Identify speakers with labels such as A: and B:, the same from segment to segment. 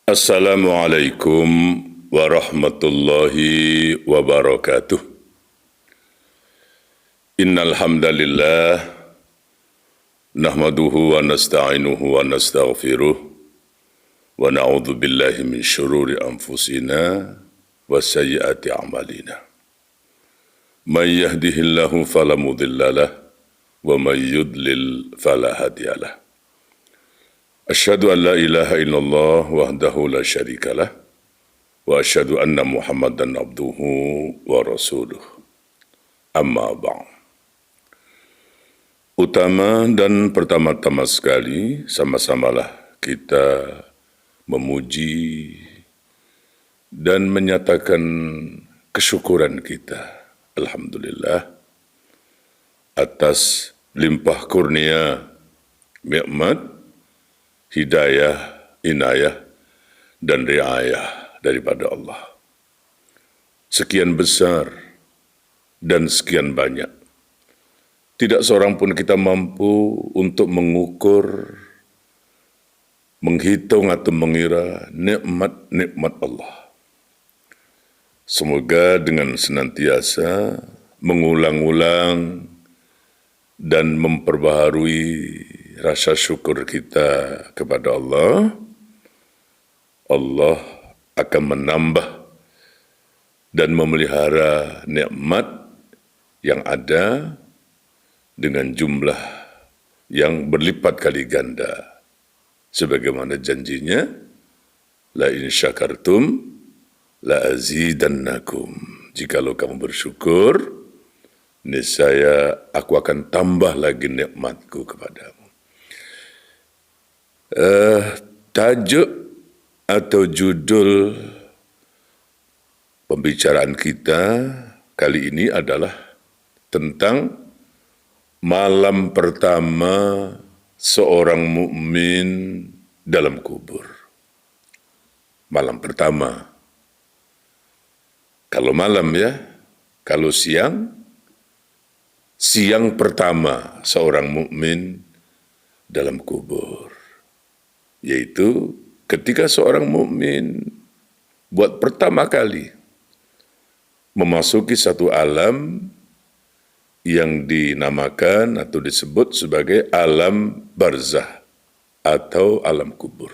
A: Assalamualaikum warahmatullahi wabarakatuh. Innal hamdalillah nahmaduhu wa nasta'inuhu wa nastaghfiruh wa na'udzu billahi min syururi anfusina wa sayyiati a'malina. May yahdihillahu fala mudhillalah wa may yudlil fala hadiyalah. Asyhadu an la ilaha illallah wahdahu la syarikalah wa asyhadu anna Muhammadan abduhu wa rasuluh. Amma ba'd. Utama dan pertama-tama sekali, sama-samalah kita memuji dan menyatakan kesyukuran kita. Alhamdulillah atas limpah kurnia nikmat, hidayah, inayah, dan riayah daripada Allah. Sekian besar dan sekian banyak. Tidak seorang pun kita mampu untuk mengukur, menghitung atau mengira nikmat-nikmat Allah. Semoga dengan senantiasa mengulang-ulang dan memperbaharui rasa syukur kita kepada Allah, Allah akan menambah dan memelihara nikmat yang ada dengan jumlah yang berlipat kali ganda. Sebagaimana janjinya, la in syakartum la azidannakum. Jikalau kamu bersyukur, niscaya aku akan tambah lagi nikmatku kepadamu. Tajuk atau judul pembicaraan kita kali ini adalah tentang malam pertama seorang mukmin dalam kubur. Malam pertama. Kalau malam ya, kalau siang, siang pertama seorang mukmin dalam kubur. Yaitu ketika seorang mukmin buat pertama kali memasuki satu alam yang dinamakan atau disebut sebagai alam barzah atau alam kubur.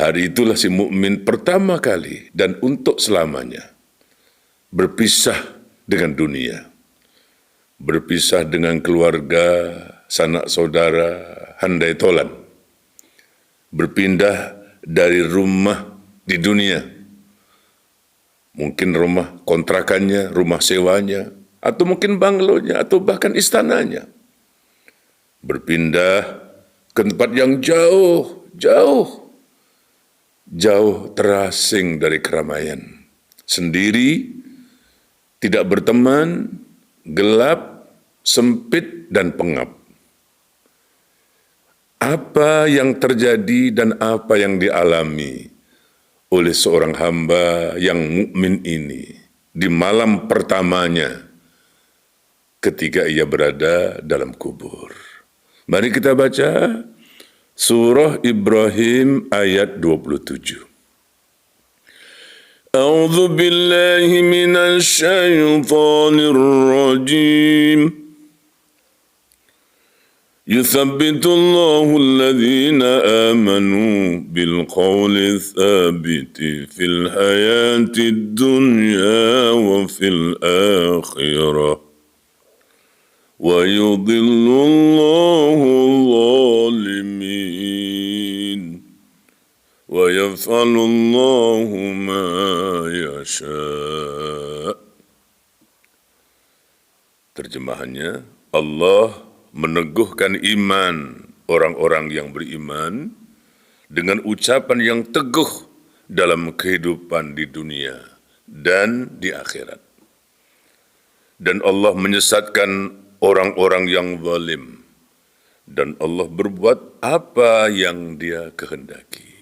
A: Hari itulah si mukmin pertama kali dan untuk selamanya berpisah dengan dunia, berpisah dengan keluarga, sanak saudara, handai tolan, berpindah dari rumah di dunia, mungkin rumah kontrakannya, rumah sewanya, atau mungkin banglonya, atau bahkan istananya. Berpindah ke tempat yang jauh terasing dari keramaian. Sendiri, tidak berteman, gelap, sempit, dan pengap. Apa yang terjadi dan apa yang dialami oleh seorang hamba yang mukmin ini di malam pertamanya ketika ia berada dalam kubur. Mari kita baca surah Ibrahim ayat 27. A'udzu billahi minasy syaithanir rajim. يثبت الله الذين آمنوا بالقول الثابت في الحياة الدنيا وفي الآخرة ويضل الله الظالمين ويفعل الله ما يشاء. Terjemahannya, Allah meneguhkan iman orang-orang yang beriman dengan ucapan yang teguh dalam kehidupan di dunia dan di akhirat. Dan Allah menyesatkan orang-orang yang zalim, dan Allah berbuat apa yang Dia kehendaki.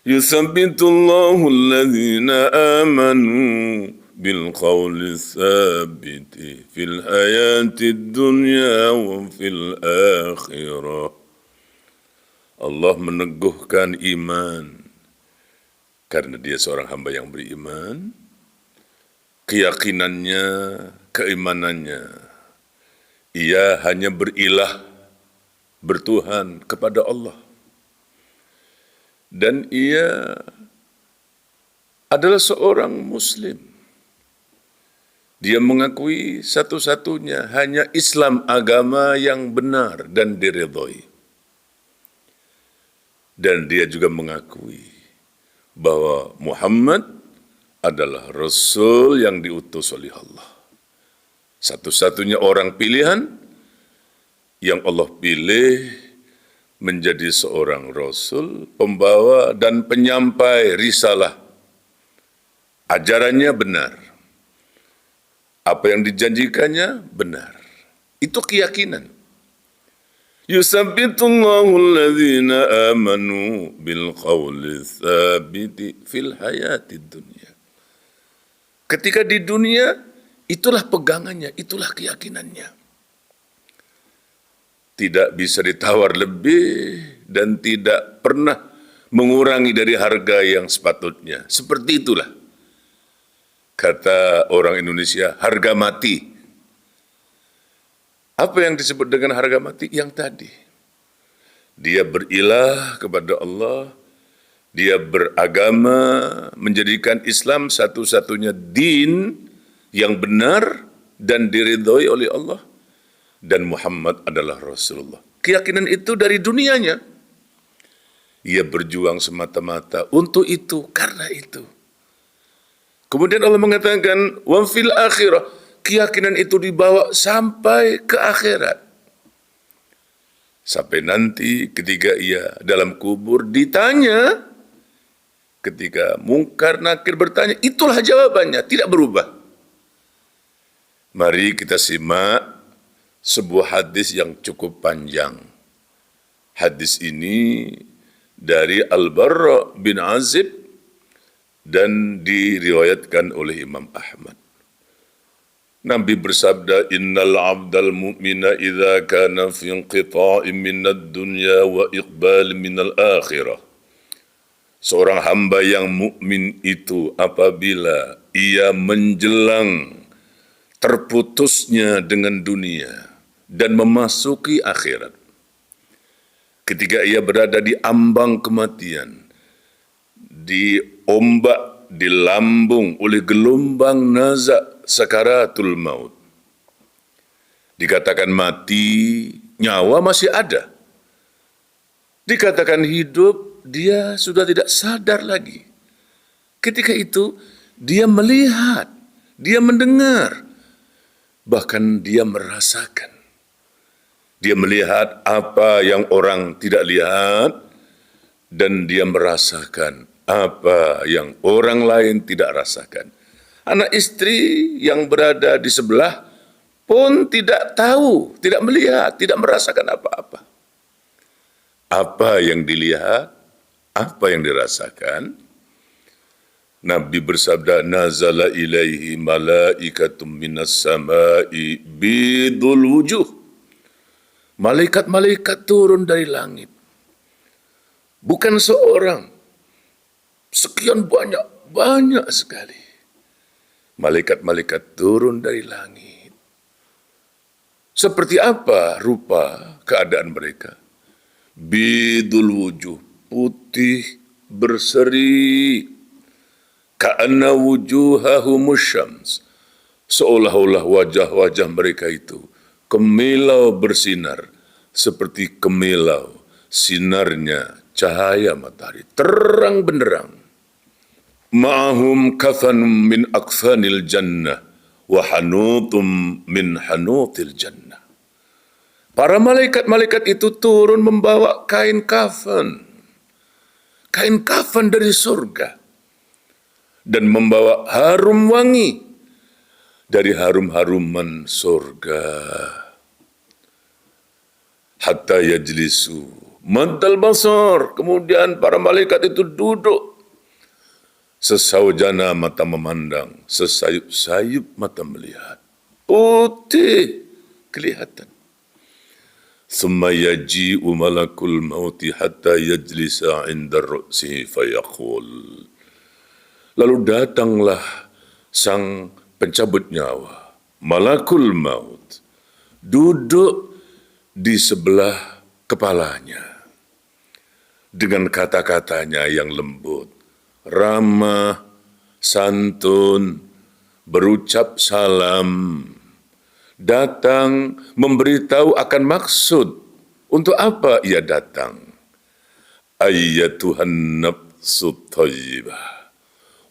A: Yuthabbitullahu alladhina amanu بالقول الثابت في الحياة الدنيا وفي الآخرة Allah meneguhkan iman karena dia seorang hamba yang beriman, keyakinannya, keimanannya, ia hanya berilah, bertuhan kepada Allah. Dan ia adalah seorang Muslim. Dia mengakui satu-satunya hanya Islam agama yang benar dan diridhoi. Dan dia juga mengakui bahwa Muhammad adalah Rasul yang diutus oleh Allah. Satu-satunya orang pilihan yang Allah pilih menjadi seorang Rasul, pembawa dan penyampai risalah. Ajarannya benar. Apa yang dijanjikannya benar. Itu keyakinan. Yusabbitullahu alladhina amanu bil qawli tsabiti fil hayatid dunya. Ketika di dunia, itulah pegangannya, itulah keyakinannya. Tidak bisa ditawar lebih dan tidak pernah mengurangi dari harga yang sepatutnya. Seperti itulah. Kata orang Indonesia, harga mati. Apa yang disebut dengan harga mati? Yang tadi. Dia berilah kepada Allah, dia beragama, menjadikan Islam satu-satunya din yang benar dan diridhoi oleh Allah. Dan Muhammad adalah Rasulullah. Keyakinan itu dari dunianya. Ia berjuang semata-mata untuk itu, karena itu. Kemudian Allah mengatakan, wa fil akhirah. Keyakinan itu dibawa sampai ke akhirat. Sampai nanti ketika ia dalam kubur ditanya, ketika Mungkar Nakir bertanya, itulah jawabannya, tidak berubah. Mari kita simak sebuah hadis yang cukup panjang. Hadis ini dari Al-Barra bin Azib dan diriwayatkan oleh Imam Ahmad. Nabi bersabda, innal abdal mu'mina idza kana fi inqita'in minad dunya wa iqbal minal akhirah. Seorang hamba yang mukmin itu apabila ia menjelang terputusnya dengan dunia dan memasuki akhirat. Ketika ia berada di ambang kematian, diombak, dilambung oleh gelombang nazak sakaratul maut. Dikatakan mati, nyawa masih ada. Dikatakan hidup, dia sudah tidak sadar lagi. Ketika itu, dia melihat, dia mendengar, bahkan dia merasakan. Dia melihat apa yang orang tidak lihat, dan dia merasakan apa yang orang lain tidak rasakan. Anak istri yang berada di sebelah pun tidak tahu, tidak melihat, tidak merasakan apa-apa. Apa yang dilihat, apa yang dirasakan? Nabi bersabda, nazala ilaihi malaikatum minas samai bidul wujuh. Malaikat-malaikat turun dari langit. Bukan seorang, sekian banyak sekali. Malaikat-malaikat turun dari langit. Seperti apa rupa keadaan mereka? Bidul wujuh, putih berseri. Ka'anna wujuhahumus syams. Seolah-olah wajah-wajah mereka itu kemilau bersinar. Seperti kemilau sinarnya cahaya matahari. Terang benderang. Ma'ahum kafanum min akfanil jannah wa hanutum min hanutil jannah. Para malaikat-malaikat itu turun membawa kain kafan dari surga, dan membawa harum wangi dari harum-haruman surga. Hatta yajlisu maddal basar. Kemudian para malaikat itu duduk. Sesaujana mata memandang, sesayup-sayup mata melihat. Putih kelihatan. thumma yaji'u malakul mauti hatta yajlisa 'inda ra'sihi fayaqul. Lalu datanglah sang pencabut nyawa, malakul maut, duduk di sebelah kepalanya dengan kata-katanya yang lembut, ramah, santun, berucap salam, datang memberitahu akan maksud untuk apa ia datang. Ayyatuhan nafsut thayyibah,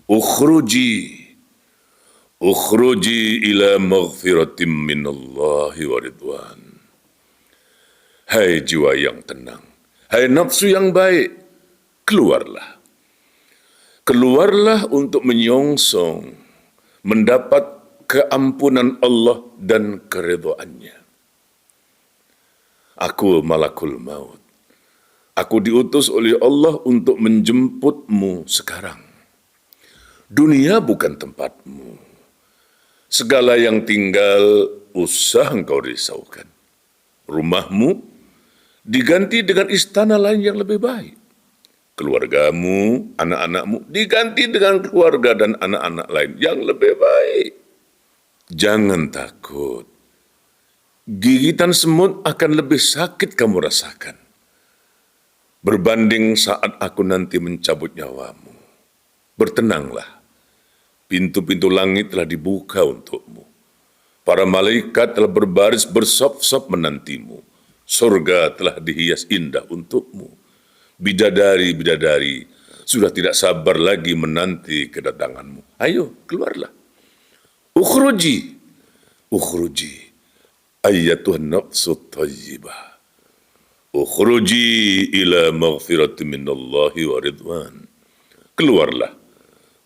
A: ukhruji ila maghfiratim minallahi wa ridwan. Hai jiwa yang tenang, hai nafsu yang baik, keluarlah. Keluarlah untuk menyongsong, mendapat keampunan Allah dan keridhaannya. Aku malakul maut. Aku diutus oleh Allah untuk menjemputmu sekarang. Dunia bukan tempatmu. Segala yang tinggal usah engkau risaukan. Rumahmu diganti dengan istana lain yang lebih baik. Keluargamu, anak-anakmu diganti dengan keluarga dan anak-anak lain yang lebih baik. Jangan takut. Gigitan semut akan lebih sakit kamu rasakan berbanding saat aku nanti mencabut nyawamu. Bertenanglah. Pintu-pintu langit telah dibuka untukmu. Para malaikat telah berbaris bersop-sop menantimu. Surga telah dihias indah untukmu. Bidadari-bidadari sudah tidak sabar lagi menanti kedatanganmu. Ayo, keluarlah. Ukhruji ayyatuhan nafsut thayyibah. Ukhruji ila maghfirati minallahi wa ridwan. Keluarlah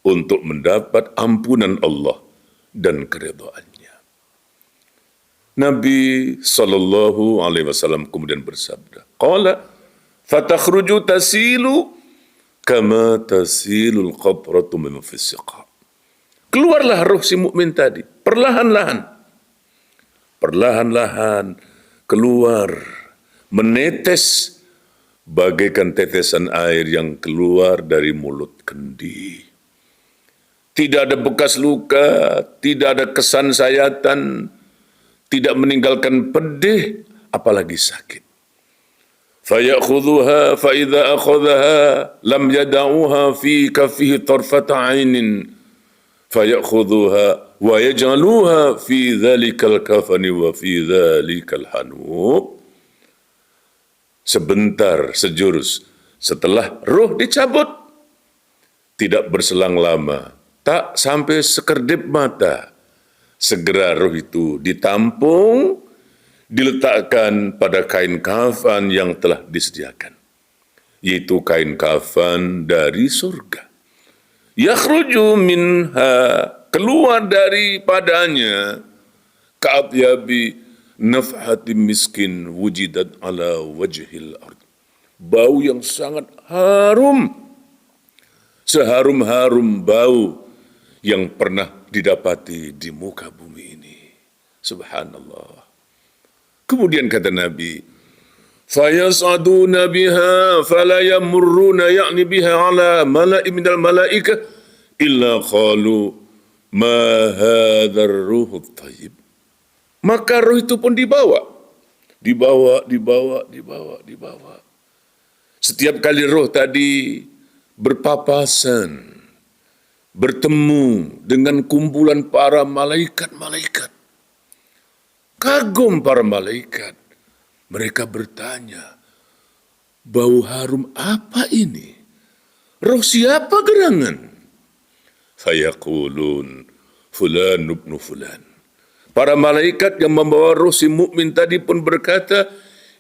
A: untuk mendapat ampunan Allah dan keridhaannya. Nabi sallallahu alaihi wasallam kemudian bersabda, qala fatakhruju tasilu kama tasilul qatratu min fisiqa. Keluarlah roh si mukmin tadi, perlahan-lahan keluar, menetes bagaikan tetesan air yang keluar dari mulut kendi. Tidak ada bekas luka, tidak ada kesan sayatan, tidak meninggalkan pedih, apalagi sakit. Fayakhudhuha fa idza akhadhaha lam yad'uha fi kaffihi tarfata 'ainin fayakhudhuha wa yaj'aluha fi dhalikal kafani wa fi dhalikal hanub. Sebentar, sejurus setelah roh dicabut, tidak berselang lama, tak sampai sekerdip mata, segera roh itu ditampung, diletakkan pada kain kafan yang telah disediakan, yaitu kain kafan dari surga. Yakhruju minha, keluar daripadanya, ka'atyabi nafhati miskin wujidat ala wajhil ard. Bau yang sangat harum, seharum-harum bau yang pernah didapati di muka bumi ini. Subhanallah. Kemudian kata Nabi, fayas'aduna biha fala yamurruna ya'ni biha ala mala'i minal mala'ikah illa qalu ma hadzal ruhut thayyib. Maka roh itu pun dibawa. Setiap kali roh tadi berpapasan, bertemu dengan kumpulan para malaikat-malaikat. Kagum para malaikat. Mereka bertanya, bau harum apa ini? Roh siapa gerangan? Fayaqulun fulan ibnu fulan. Para malaikat yang membawa roh si mukmin tadi pun berkata,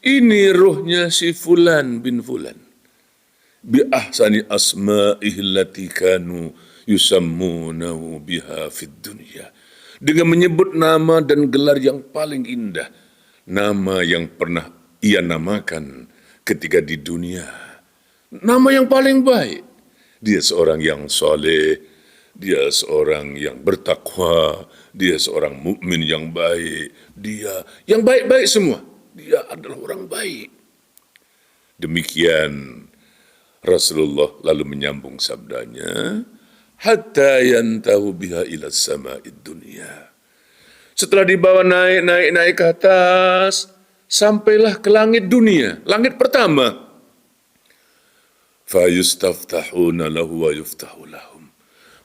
A: ini rohnya si fulan bin fulan. Bi ahsani asma'ihi allati kanu yusammunahu biha fid dunya. Dengan menyebut nama dan gelar yang paling indah, nama yang pernah ia namakan ketika di dunia. Nama yang paling baik. Dia seorang yang soleh, dia seorang yang bertakwa, dia seorang mukmin yang baik, dia yang baik-baik semua. dia adalah orang baik. Demikian Rasulullah lalu menyambung sabdanya, hatta yantahu biha ila sama'id dunya. Setelah dibawa naik ke atas, sampailah ke langit dunia, langit pertama. Fayustaftahuna lahu wa yuftahu lahum.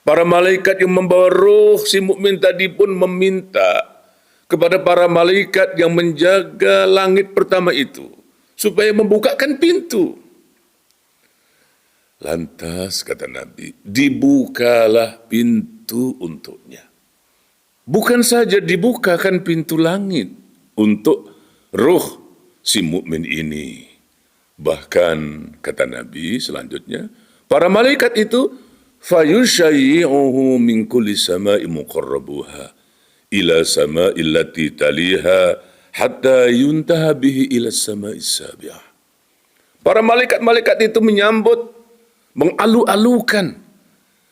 A: Para malaikat yang membawa ruh si mukmin tadi pun meminta kepada para malaikat yang menjaga langit pertama itu supaya membukakan pintu. Lantas kata Nabi, dibukalah pintu untuknya. Bukan saja dibukakan pintu langit untuk ruh si mukmin ini. Bahkan kata Nabi selanjutnya, para malaikat itu fayushayyi'uhu min kulli sama'i muqarrabuha ila sama'i allati taliha hatta yuntaha bihi ila sama'i sabi'ah. Para malaikat-malaikat itu menyambut, mengalu-alukan,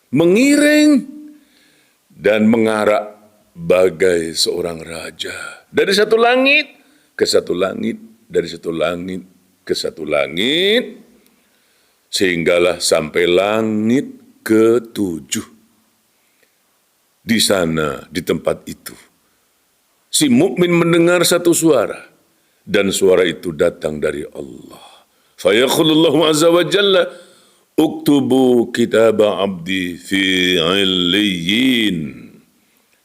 A: mengiring dan mengarak bagai seorang raja dari satu langit ke satu langit, dari satu langit ke satu langit, sehinggalah sampai langit ke-7. Di sana, di tempat itu, si mukmin mendengar satu suara, dan suara itu datang dari Allah. Fayaqulullahu azza wa jalla, uktubu kitaba abdi fi illiyin.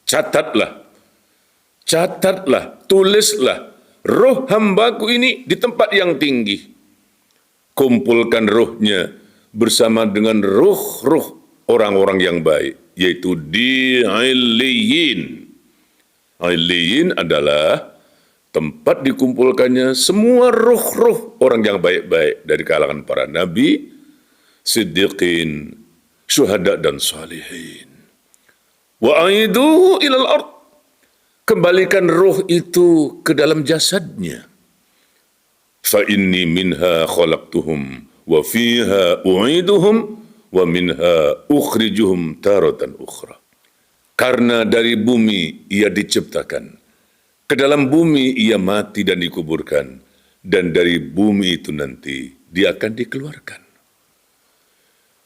A: Catatlah, tulislah roh hambaku ini di tempat yang tinggi. Kumpulkan rohnya bersama dengan roh-roh orang-orang yang baik, yaitu di Illiyin. Illiyin adalah tempat dikumpulkannya semua roh-roh orang yang baik-baik dari kalangan para nabi, siddiqin, syuhada dan salihin. Wa aiduhu ilal ard. Kembalikan roh itu ke dalam jasadnya. Fa inni minha khalaqtuhum wa fiha u'iduhum wa minha ukhrijuhum taratan ukhra. Karena dari bumi ia diciptakan, ke dalam bumi ia mati dan dikuburkan, dan dari bumi itu nanti dia akan dikeluarkan.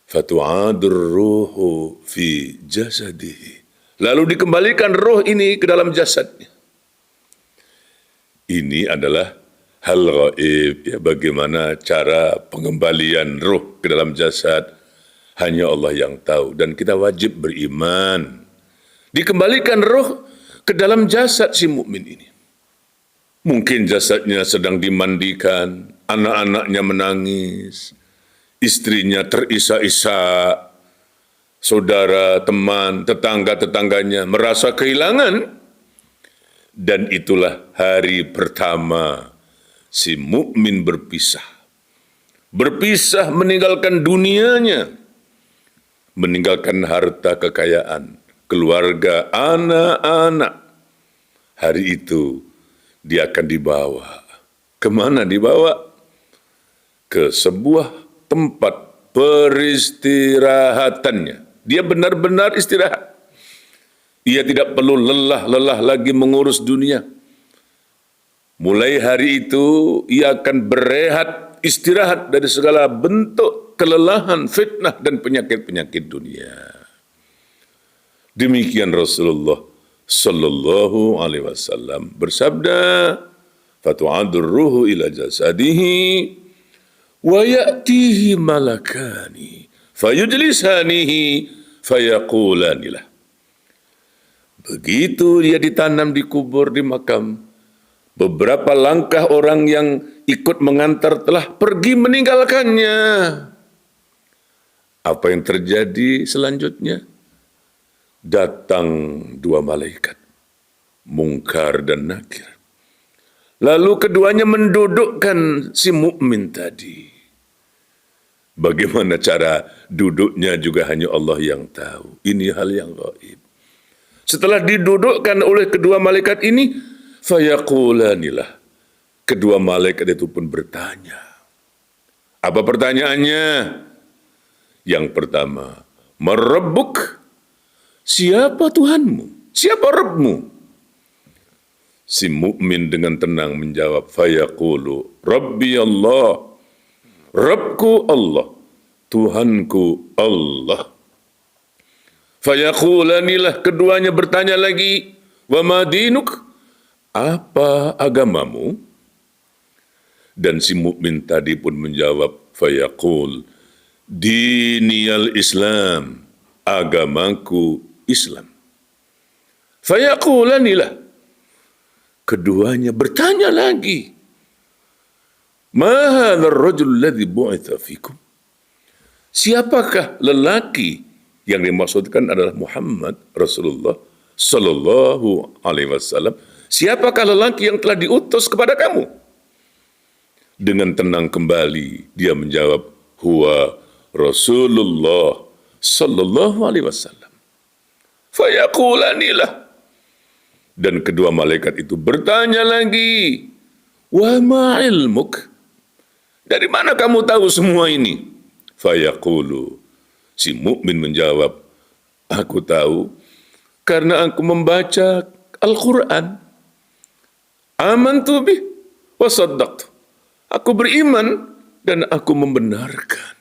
A: Fatu'adur ruhu fi jasadihi. Lalu dikembalikan roh ini ke dalam jasadnya. Ini adalah hal gaib, ya, bagaimana cara pengembalian roh ke dalam jasad, hanya Allah yang tahu, dan kita wajib beriman. Dikembalikan roh ke dalam jasad si mukmin ini. Mungkin jasadnya sedang dimandikan, anak-anaknya menangis, istrinya terisak-isak, saudara, teman, tetangga-tetangganya merasa kehilangan, dan itulah hari pertama si mukmin berpisah. Berpisah meninggalkan dunianya, meninggalkan harta kekayaan, keluarga, anak-anak. Hari itu dia akan dibawa. Kemana dibawa? Ke sebuah tempat peristirahatannya. Dia benar-benar istirahat. Ia tidak perlu lelah lagi mengurus dunia. Mulai hari itu, ia akan berehat, istirahat dari segala bentuk kelelahan, fitnah, dan penyakit-penyakit dunia. Demikian Rasulullah Sallallahu Alaihi Wasallam bersabda, "Fatu'adur ruhu ila jasadihi, wa ya'tihi malakani, fayujlisanihi, fayaqulanilah." Begitu dia ditanam, dikubur di makam, beberapa langkah orang yang ikut mengantar telah pergi meninggalkannya. Apa yang terjadi selanjutnya? Datang dua malaikat, Mungkar dan Nakir. Lalu keduanya mendudukkan si mukmin tadi. Bagaimana cara duduknya juga hanya Allah yang tahu. Ini hal yang gaib. Setelah didudukkan oleh kedua malaikat ini, fayaqulanilah. Kedua malaikat itu pun bertanya. Apa pertanyaannya? Yang pertama, Marabbuk? Siapa Tuhanmu? Siapa Rabbmu? Si mukmin dengan tenang menjawab, fayaqulu Rabbi Allah, Rabbku Allah, Tuhanku Allah. Fayaqulanilah, keduanya bertanya lagi, wa ma dinuk, apa agamamu? Dan si mukmin tadi pun menjawab, fayaqul diniyal Islam, agamaku Islam. Fayaqulanilah, keduanya bertanya lagi, ma hadzal rajul ladzi bu'itsa fikum, siapakah lelaki yang dimaksudkan adalah Muhammad Rasulullah sallallahu alaihi wasallam, siapakah lelaki yang telah diutus kepada kamu? Dengan tenang kembali dia menjawab, huwa Rasulullah sallallahu alaihi wasallam. Fayaqulanilah, dan kedua malaikat itu bertanya lagi, wa ma ilmuk, dari mana kamu tahu semua ini? Fayaqulu, si mukmin menjawab, aku tahu karena aku membaca Al-Quran. Amantu bih wa saddaqtu, aku beriman dan aku membenarkan.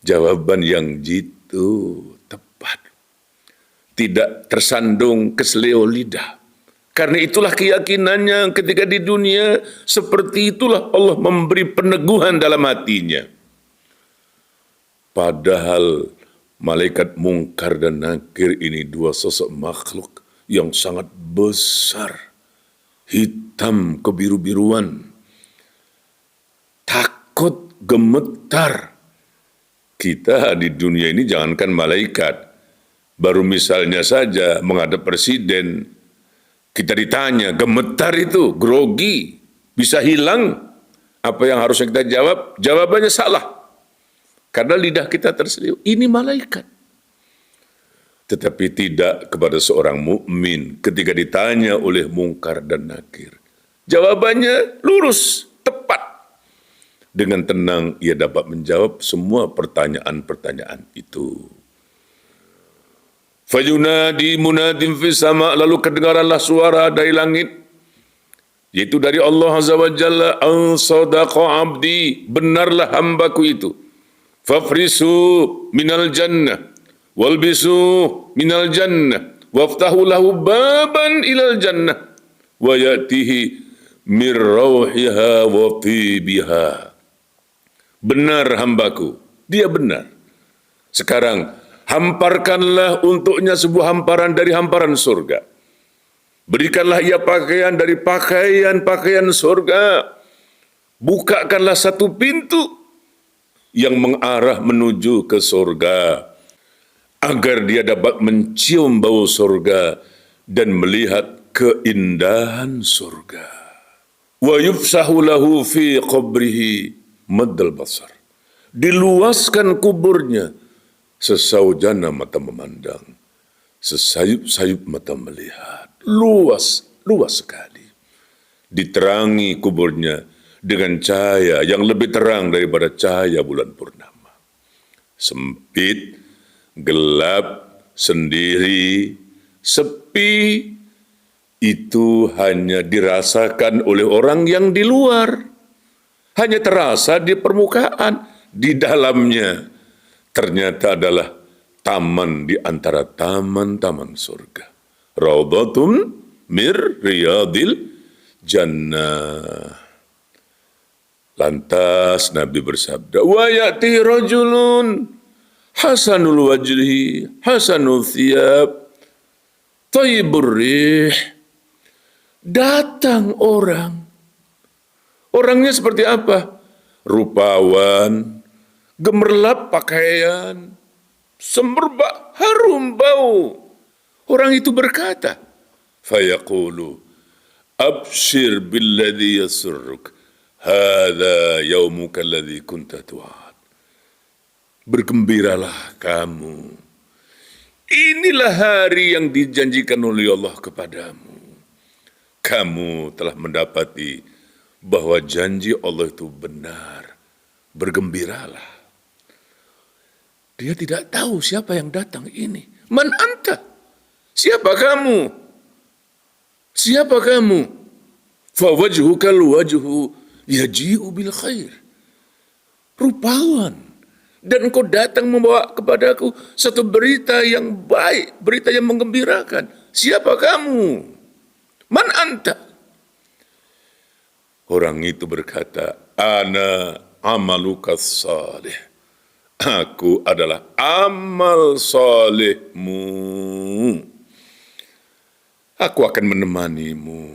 A: Jawaban yang jitu tepat, tidak tersandung keseleo lidah. Karena itulah keyakinannya ketika di dunia, seperti itulah Allah memberi peneguhan dalam hatinya. Padahal malaikat Mungkar dan Nakir ini dua sosok makhluk yang sangat besar, hitam kebiru-biruan, takut, gemetar. Kita di dunia ini jangankan malaikat, baru misalnya saja menghadap presiden, kita ditanya, gemetar itu, grogi, bisa hilang. Apa yang harusnya kita jawab? Jawabannya salah. Karena lidah kita terselip. Ini malaikat. Tetapi tidak kepada seorang mukmin ketika ditanya oleh Mungkar dan Nakir. Jawabannya lurus, tepat. Dengan tenang ia dapat menjawab semua pertanyaan-pertanyaan itu. Fayunadi munadim fis sama, lalu kedengaranlah suara dari langit, yaitu dari Allah Azza wa Jalla, an sadaqa abdi, benarlah hambaku itu. Fafrisu minal jannah, walbisu minal jannah, waftahu lahu baban ilal jannah, wa ya'tihi mir rauhiha wa tibiha. Benar hambaku, dia benar. Sekarang hamparkanlah untuknya sebuah hamparan dari hamparan surga. Berikanlah ia pakaian dari pakaian-pakaian surga. Bukakanlah satu pintu yang mengarah menuju ke surga, agar dia dapat mencium bau surga dan melihat keindahan surga. Wa yufsahu lahu fi qabrihi maddal basar. Diluaskan kuburnya sesaujana mata memandang, sesayup-sayup mata melihat. Luas, luas sekali. Diterangi kuburnya dengan cahaya yang lebih terang daripada cahaya bulan purnama. Sempit, gelap, sendiri, sepi, itu hanya dirasakan oleh orang yang di luar. Hanya terasa di permukaan, di dalamnya ternyata adalah taman di antara taman-taman surga. Raudhatun mir riyadil jannah. Lantas Nabi bersabda, wa ya'ti rajulun hasanul wajhi, hasanul thiyab, thayyibur rih. Datang orang. Orangnya seperti apa? Rupawan, gemerlap pakaian, semerbak harum bau. Orang itu berkata, fayaqulu abshir billadhi yasurruk, hadha yaumuka alladhi kunta tu'ad. Bergembiralah kamu, inilah hari yang dijanjikan oleh Allah kepadamu. Kamu telah mendapati bahwa janji Allah itu benar. Bergembiralah. Dia tidak tahu siapa yang datang ini. Man anta? Siapa kamu? Siapa kamu? Fawajhukal wajhu yaji'u bil khair. Rupawan. Dan engkau datang membawa kepadaku satu berita yang baik, berita yang menggembirakan. Siapa kamu? Man anta? Orang itu berkata, ana amaluka salih. Aku adalah amal solehmu. Aku akan menemanimu.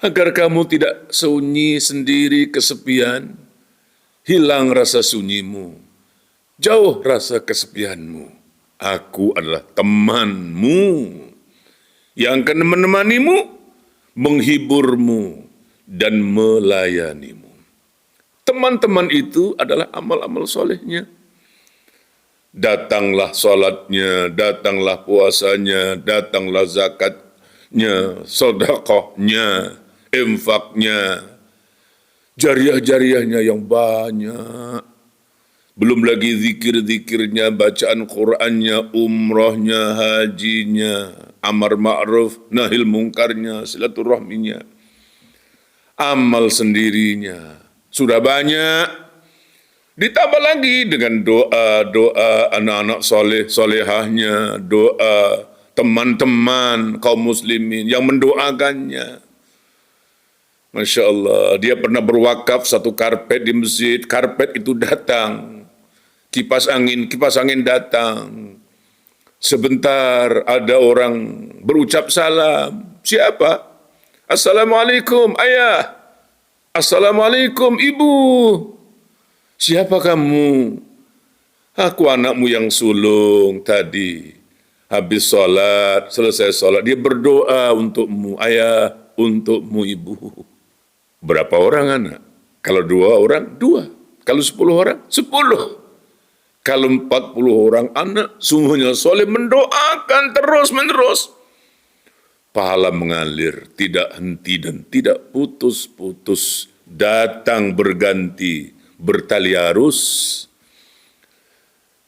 A: Agar kamu tidak sunyi sendiri kesepian. Hilang rasa sunyimu. Jauh rasa kesepianmu. Aku adalah temanmu yang akan menemanimu, menghiburmu, dan melayanimu. Teman-teman itu adalah amal-amal solehnya. Datanglah salatnya, datanglah puasanya, datanglah zakatnya, sedekahnya, infaknya, jariah-jariahnya yang banyak. Belum lagi zikir-zikirnya, bacaan Qur'annya, umrahnya, hajinya, amar ma'ruf, nahil mungkarnya, silaturahminya, amal sendirinya. Sudah banyak. Ditambah lagi dengan doa-doa anak-anak soleh, solehahnya, doa teman-teman kaum muslimin yang mendoakannya. Masya Allah, dia pernah berwakaf satu karpet di masjid, karpet itu datang. Kipas angin datang. Sebentar ada orang berucap salam. Siapa? Assalamualaikum ayah. Assalamualaikum ibu. Siapa kamu? Aku anakmu yang sulung tadi. Habis sholat, selesai sholat, dia berdoa untukmu ayah, untukmu ibu. Berapa orang anak? Kalau 2 orang, 2. Kalau 10 orang, 10. Kalau 40 orang anak, semuanya soleh mendoakan terus-menerus. Pahala mengalir, tidak henti dan tidak putus-putus. Datang berganti, bertali arus.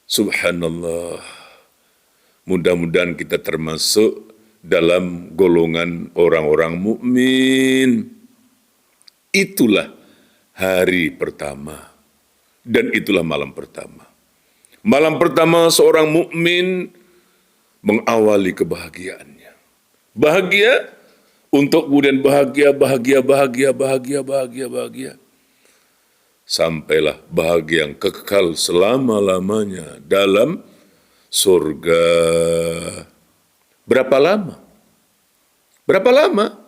A: Subhanallah. Mudah-mudahan kita termasuk dalam golongan orang-orang mukmin. Itulah hari pertama. Dan itulah malam pertama. Malam pertama seorang mukmin mengawali kebahagiaannya. Bahagia untuk kemudian bahagia. Sampailah bahagia yang kekal selama-lamanya dalam surga. Berapa lama? Berapa lama?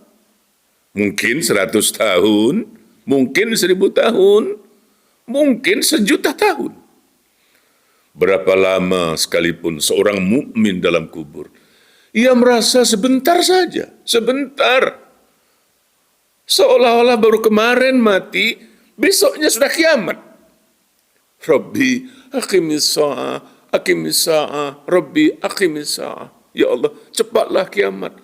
A: Mungkin 100 tahun, mungkin 1000 tahun, mungkin 1.000.000 tahun. Berapa lama sekalipun seorang mukmin dalam kubur, ia merasa sebentar saja, sebentar. Seolah-olah baru kemarin mati, besoknya sudah kiamat. Rabbi aqimis sa'ah, Rabbi aqimis sa'ah. Ya Allah, cepatlah kiamat.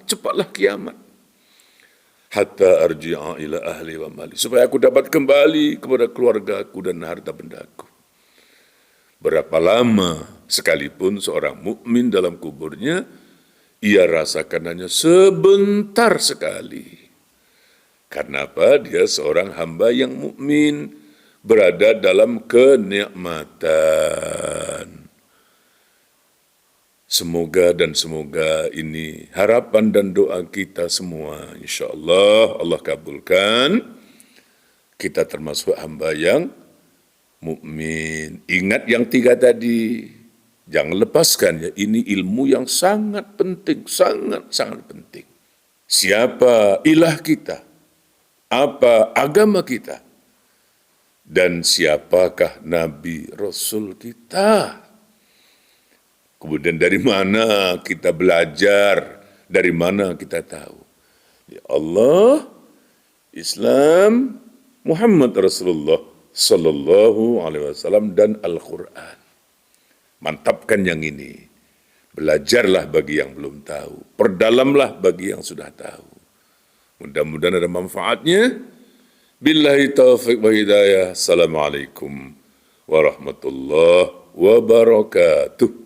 A: Hatta arji'a ila ahli wa mali. Supaya aku dapat kembali kepada keluargaku dan harta bendaku. Berapa lama sekalipun seorang mukmin dalam kuburnya, ia rasakan hanya sebentar sekali. Karena apa? Dia seorang hamba yang mukmin, berada dalam kenikmatan. Semoga ini harapan dan doa kita semua. InsyaAllah Allah kabulkan. Kita termasuk hamba yang mukmin. Ingat yang 3 tadi. Jangan lepaskan ya. Ini ilmu yang sangat penting. Sangat penting. Siapa ilah kita? Apa agama kita? Dan siapakah Nabi Rasul kita? Kemudian dari mana kita belajar? Dari mana kita tahu? Ya Allah, Islam, Muhammad Rasulullah Sallallahu Alaihi Wasallam dan Al-Quran. Mantapkan yang ini. Belajarlah bagi yang belum tahu. Perdalamlah bagi yang sudah tahu. Mudah-mudahan ada manfaatnya. Billahi taufiq wa hidayah. Assalamualaikum warahmatullahi wabarakatuh.